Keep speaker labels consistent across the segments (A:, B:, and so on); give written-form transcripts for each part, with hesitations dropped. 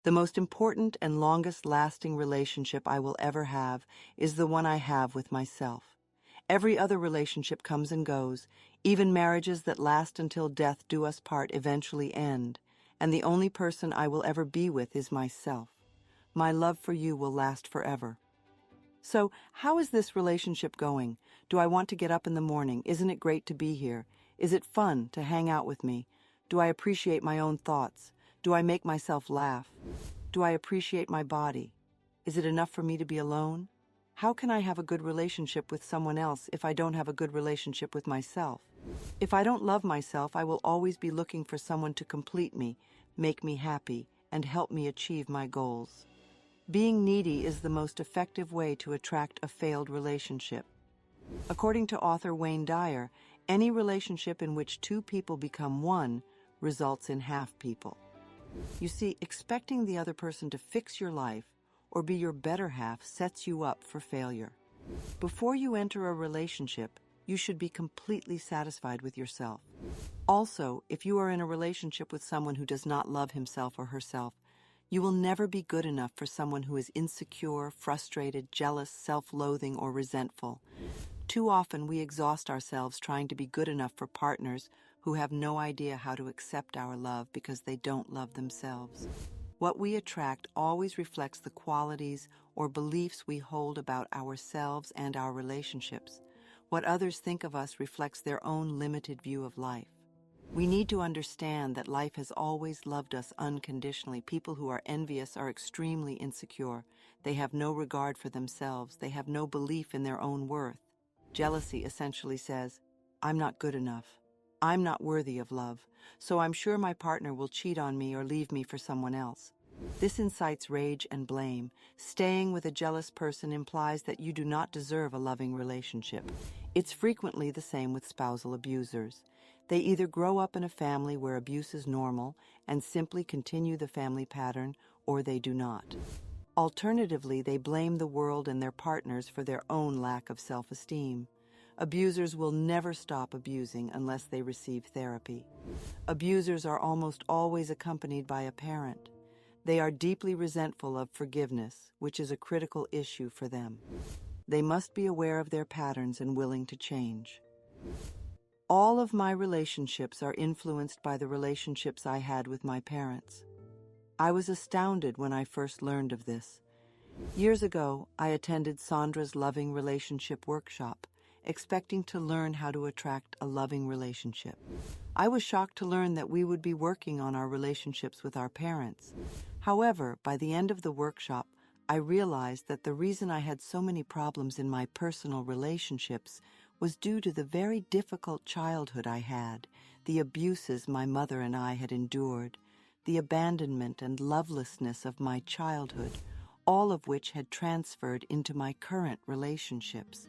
A: The most important and longest-lasting relationship I will ever have is the one I have with myself. Every other relationship comes and goes. Even marriages that last until death do us part eventually end, and the only person I will ever be with is myself. My love for you will last forever. So, how is this relationship going? Do I want to get up in the morning? Isn't it great to be here? Is it fun to hang out with me? Do I appreciate my own thoughts? Do I make myself laugh? Do I appreciate my body? Is it enough for me to be alone? How can I have a good relationship with someone else if I don't have a good relationship with myself? If I don't love myself, I will always be looking for someone to complete me, make me happy, and help me achieve my goals. Being needy is the most effective way to attract a failed relationship. According to author Wayne Dyer, any relationship in which two people become one results in half people. You see, expecting the other person to fix your life or be your better half sets you up for failure. Before you enter a relationship, you should be completely satisfied with yourself. Also, if you are in a relationship with someone who does not love himself or herself, you will never be good enough for someone who is insecure, frustrated, jealous, self-loathing, or resentful. Too often we exhaust ourselves trying to be good enough for partners who have no idea how to accept our love because they don't love themselves. What we attract always reflects the qualities or beliefs we hold about ourselves and our relationships. What others think of us reflects their own limited view of life. We need to understand that life has always loved us unconditionally. People who are envious are extremely insecure. They have no regard for themselves. They have no belief in their own worth. Jealousy essentially says, I'm not good enough. I'm not worthy of love, so I'm sure my partner will cheat on me or leave me for someone else. This incites rage and blame. Staying with a jealous person implies that you do not deserve a loving relationship. It's frequently the same with spousal abusers. They either grow up in a family where abuse is normal and simply continue the family pattern, or they do not. Alternatively, they blame the world and their partners for their own lack of self-esteem. Abusers will never stop abusing unless they receive therapy. Abusers are almost always accompanied by a parent. They are deeply resentful of forgiveness, which is a critical issue for them. They must be aware of their patterns and willing to change. All of my relationships are influenced by the relationships I had with my parents. I was astounded when I first learned of this. Years ago, I attended Sandra's Loving Relationship Workshop, expecting to learn how to attract a loving relationship. I was shocked to learn that we would be working on our relationships with our parents. However, by the end of the workshop, I realized that the reason I had so many problems in my personal relationships was due to the very difficult childhood I had, the abuses my mother and I had endured, the abandonment and lovelessness of my childhood, all of which had transferred into my current relationships.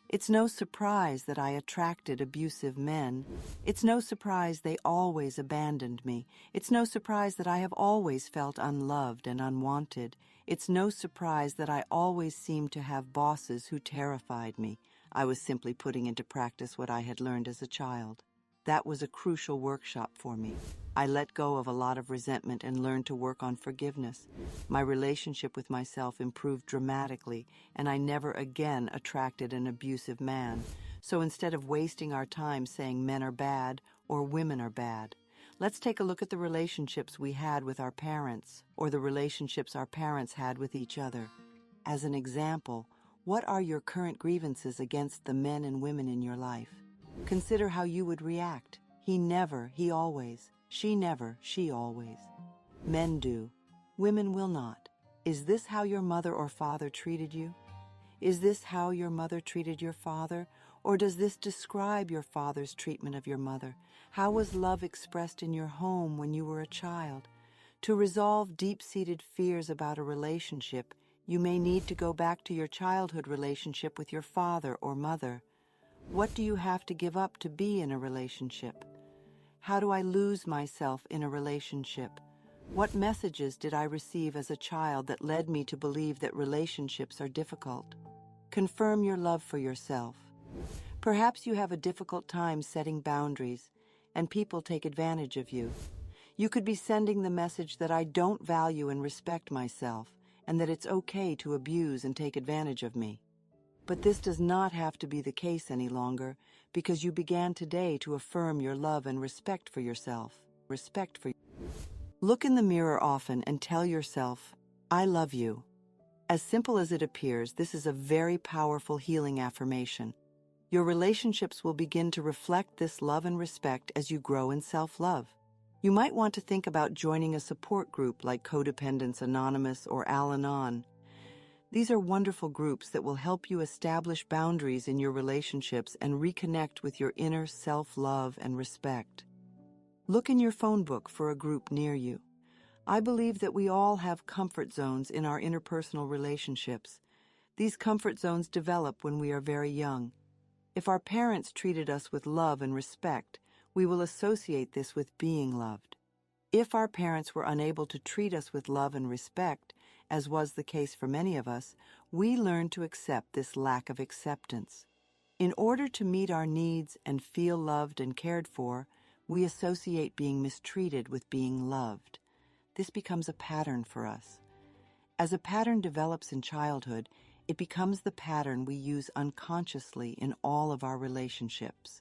A: It's no surprise that I attracted abusive men. It's no surprise they always abandoned me. It's no surprise that I have always felt unloved and unwanted. It's no surprise that I always seemed to have bosses who terrified me. I was simply putting into practice what I had learned as a child. That was a crucial workshop for me. I let go of a lot of resentment and learned to work on forgiveness. My relationship with myself improved dramatically, and I never again attracted an abusive man. So instead of wasting our time saying men are bad or women are bad, let's take a look at the relationships we had with our parents, or the relationships our parents had with each other. As an example, what are your current grievances against the men and women in your life? Consider how you would react. He never, he always. She never, she always. Men do. Women will not. Is this how your mother or father treated you? Is this how your mother treated your father? Or does this describe your father's treatment of your mother? How was love expressed in your home when you were a child? To resolve deep-seated fears about a relationship, you may need to go back to your childhood relationship with your father or mother. What do you have to give up to be in a relationship? How do I lose myself in a relationship? What messages did I receive as a child that led me to believe that relationships are difficult? Confirm your love for yourself. Perhaps you have a difficult time setting boundaries, and people take advantage of you. You could be sending the message that I don't value and respect myself, and that it's okay to abuse and take advantage of me. But this does not have to be the case any longer, because you began today to affirm your love and respect for yourself. Look in the mirror often and tell yourself, I love you. As simple as it appears, this is a very powerful healing affirmation. Your relationships will begin to reflect this love and respect as you grow in self-love. You might want to think about joining a support group like Codependence Anonymous or Al-Anon. These are wonderful groups that will help you establish boundaries in your relationships and reconnect with your inner self-love and respect. Look in your phone book for a group near you. I believe that we all have comfort zones in our interpersonal relationships. These comfort zones develop when we are very young. If our parents treated us with love and respect, we will associate this with being loved. If our parents were unable to treat us with love and respect, as was the case for many of us, we learn to accept this lack of acceptance. In order to meet our needs and feel loved and cared for, we associate being mistreated with being loved. This becomes a pattern for us. As a pattern develops in childhood, it becomes the pattern we use unconsciously in all of our relationships.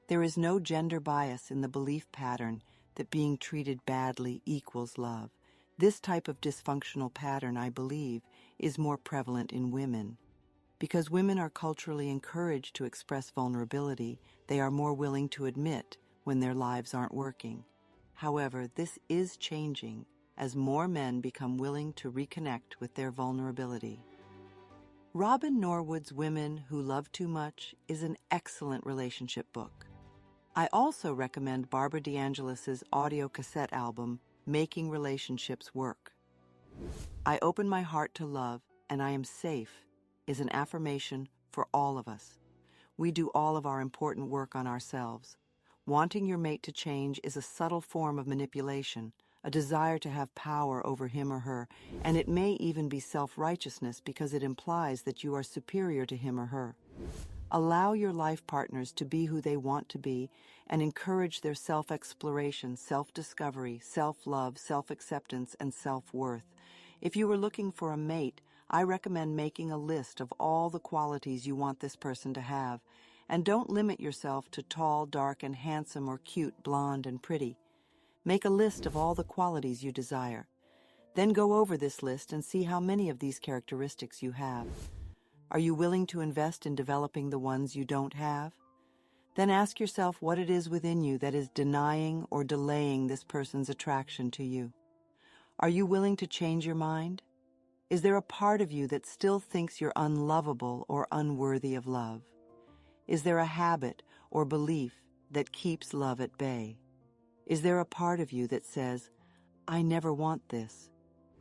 A: There is no gender bias in the belief pattern that being treated badly equals love. This type of dysfunctional pattern, I believe, is more prevalent in women. Because women are culturally encouraged to express vulnerability, they are more willing to admit when their lives aren't working. However, this is changing as more men become willing to reconnect with their vulnerability. Robin Norwood's Women Who Love Too Much is an excellent relationship book. I also recommend Barbara DeAngelis's audio cassette album, Making Relationships Work. I open my heart to love and I am safe is an affirmation for all of us. We do all of our important work on ourselves. Wanting your mate to change is a subtle form of manipulation, a desire to have power over him or her, and it may even be self-righteousness because it implies that you are superior to him or her. Allow your life partners to be who they want to be and encourage their self-exploration, self-discovery, self-love, self-acceptance, and self-worth. If you are looking for a mate, I recommend making a list of all the qualities you want this person to have, and don't limit yourself to tall, dark, and handsome or cute, blonde, and pretty. Make a list of all the qualities you desire. Then go over this list and see how many of these characteristics you have. Are you willing to invest in developing the ones you don't have? Then ask yourself what it is within you that is denying or delaying this person's attraction to you. Are you willing to change your mind? Is there a part of you that still thinks you're unlovable or unworthy of love? Is there a habit or belief that keeps love at bay? Is there a part of you that says, I never want this.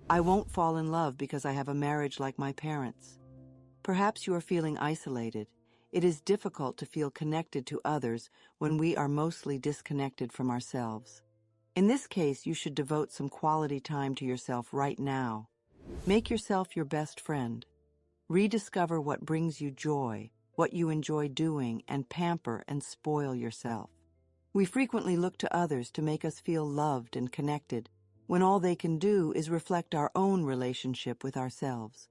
A: I won't fall in love because I have a marriage like my parents. Perhaps you are feeling isolated. It is difficult to feel connected to others when we are mostly disconnected from ourselves. In this case, you should devote some quality time to yourself right now. Make yourself your best friend. Rediscover what brings you joy, what you enjoy doing, and pamper and spoil yourself. We frequently look to others to make us feel loved and connected, when all they can do is reflect our own relationship with ourselves.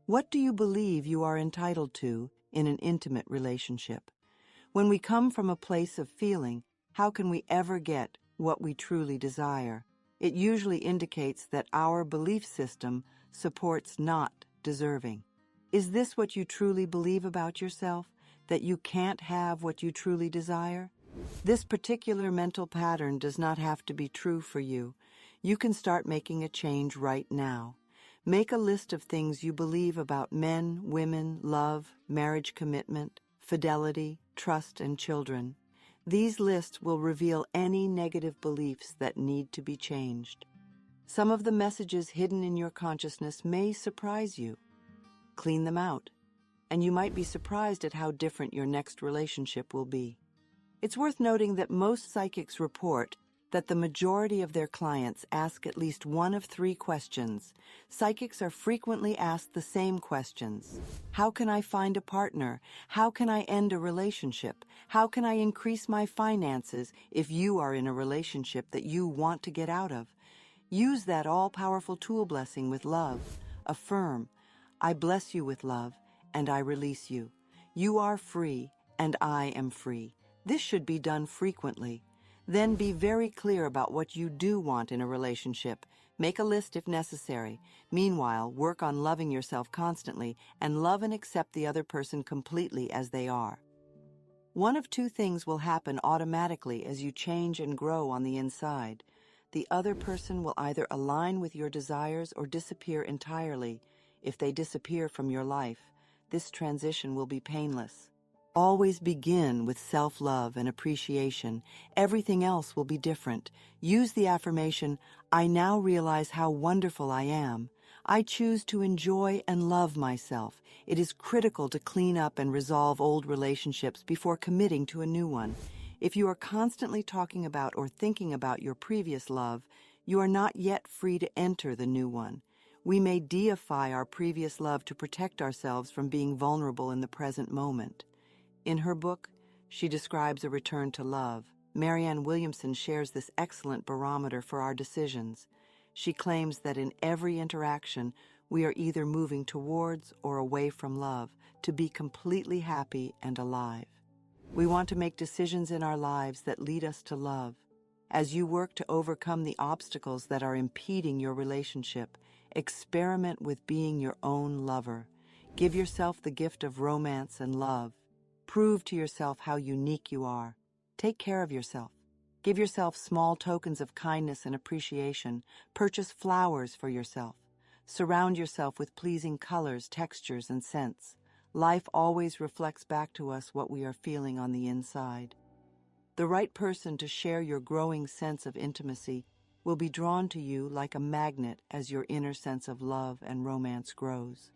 A: What do you believe you are entitled to in an intimate relationship? When we come from a place of feeling, how can we ever get what we truly desire? It usually indicates that our belief system supports not deserving. Is this what you truly believe about yourself, that you can't have what you truly desire? This particular mental pattern does not have to be true for you. You can start making a change right now. Make a list of things you believe about men, women, love, marriage commitment, fidelity, trust, and children. These lists will reveal any negative beliefs that need to be changed. Some of the messages hidden in your consciousness may surprise you. Clean them out, and you might be surprised at how different your next relationship will be. It's worth noting that most psychics report that the majority of their clients ask at least one of three questions. Psychics are frequently asked the same questions. How can I find a partner? How can I end a relationship? How can I increase my finances if you are in a relationship that you want to get out of? Use that all-powerful tool blessing with love. Affirm, I bless you with love, and I release you. You are free, and I am free. This should be done frequently. Then be very clear about what you do want in a relationship. Make a list if necessary. Meanwhile, work on loving yourself constantly and love and accept the other person completely as they are. One of two things will happen automatically as you change and grow on the inside. The other person will either align with your desires or disappear entirely. If they disappear from your life, this transition will be painless. Always begin with self-love and appreciation. Everything else will be different. Use the affirmation, I now realize how wonderful I am. I choose to enjoy and love myself. It is critical to clean up and resolve old relationships before committing to a new one. If you are constantly talking about or thinking about your previous love, you are not yet free to enter the new one. We may deify our previous love to protect ourselves from being vulnerable in the present moment. In her book, she describes a return to love. Marianne Williamson shares this excellent barometer for our decisions. She claims that in every interaction, we are either moving towards or away from love to be completely happy and alive. We want to make decisions in our lives that lead us to love. As you work to overcome the obstacles that are impeding your relationship, experiment with being your own lover. Give yourself the gift of romance and love. Prove to yourself how unique you are. Take care of yourself. Give yourself small tokens of kindness and appreciation. Purchase flowers for yourself. Surround yourself with pleasing colors, textures, and scents. Life always reflects back to us what we are feeling on the inside. The right person to share your growing sense of intimacy will be drawn to you like a magnet as your inner sense of love and romance grows.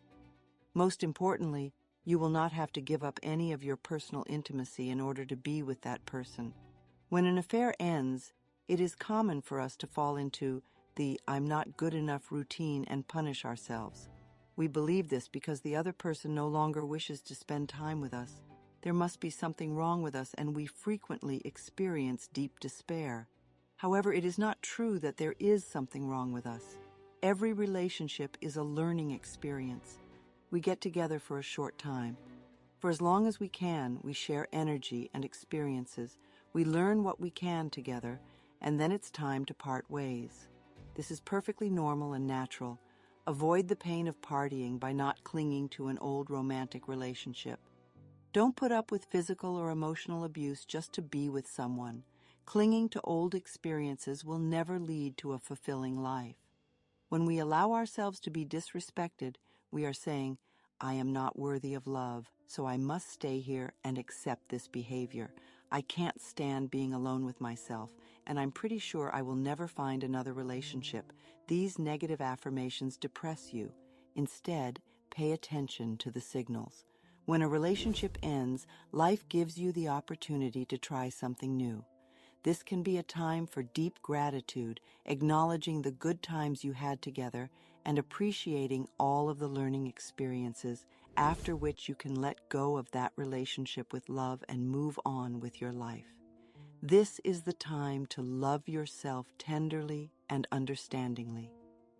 A: Most importantly, you will not have to give up any of your personal intimacy in order to be with that person. When an affair ends, it is common for us to fall into the I'm not good enough routine and punish ourselves. We believe this because the other person no longer wishes to spend time with us. There must be something wrong with us, and we frequently experience deep despair. However, it is not true that there is something wrong with us. Every relationship is a learning experience. We get together for a short time. For as long as we can, we share energy and experiences. We learn what we can together, and then it's time to part ways. This is perfectly normal and natural. Avoid the pain of partying by not clinging to an old romantic relationship. Don't put up with physical or emotional abuse just to be with someone. Clinging to old experiences will never lead to a fulfilling life. When we allow ourselves to be disrespected, we are saying, I am not worthy of love, so I must stay here and accept this behavior. I can't stand being alone with myself, and I'm pretty sure I will never find another relationship. These negative affirmations depress you. Instead, pay attention to the signals. When a relationship ends, life gives you the opportunity to try something new. This can be a time for deep gratitude, acknowledging the good times you had together and appreciating all of the learning experiences, after which you can let go of that relationship with love and move on with your life. This is the time to love yourself tenderly and understandingly.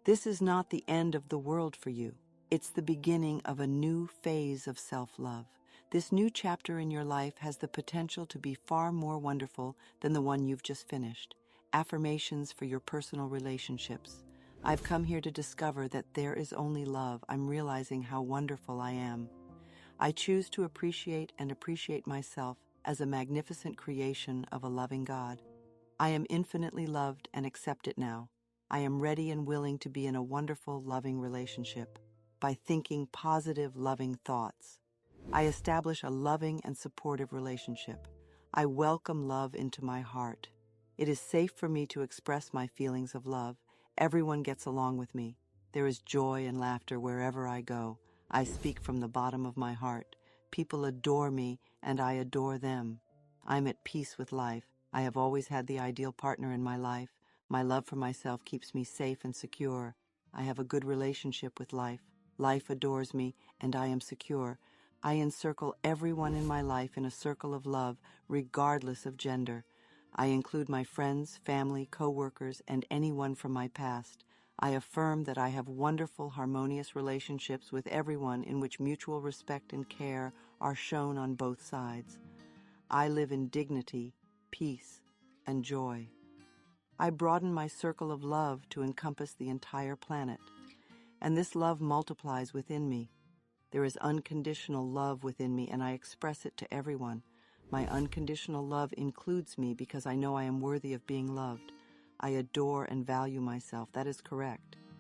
A: This is not the end of the world for you. It's the beginning of a new phase of self-love. This new chapter in your life has the potential to be far more wonderful than the one you've just finished. Affirmations for your personal relationships. I've come here to discover that there is only love. I'm realizing how wonderful I am. I choose to appreciate and appreciate myself as a magnificent creation of a loving God. I am infinitely loved and accept it now. I am ready and willing to be in a wonderful, loving relationship. By thinking positive, loving thoughts, I establish a loving and supportive relationship. I welcome love into my heart. It is safe for me to express my feelings of love. Everyone gets along with me. There is joy and laughter wherever I go. I speak from the bottom of my heart. People adore me, and I adore them. I'm at peace with life. I have always had the ideal partner in my life. My love for myself keeps me safe and secure. I have a good relationship with life. Life adores me, and I am secure. I encircle everyone in my life in a circle of love, regardless of gender. I include my friends, family, co-workers, and anyone from my past. I affirm that I have wonderful, harmonious relationships with everyone in which mutual respect and care are shown on both sides. I live in dignity, peace, and joy. I broaden my circle of love to encompass the entire planet, and this love multiplies within me. There is unconditional love within me, and I express it to everyone. My unconditional love includes me because I know I am worthy of being loved. I adore and value myself. That is correct.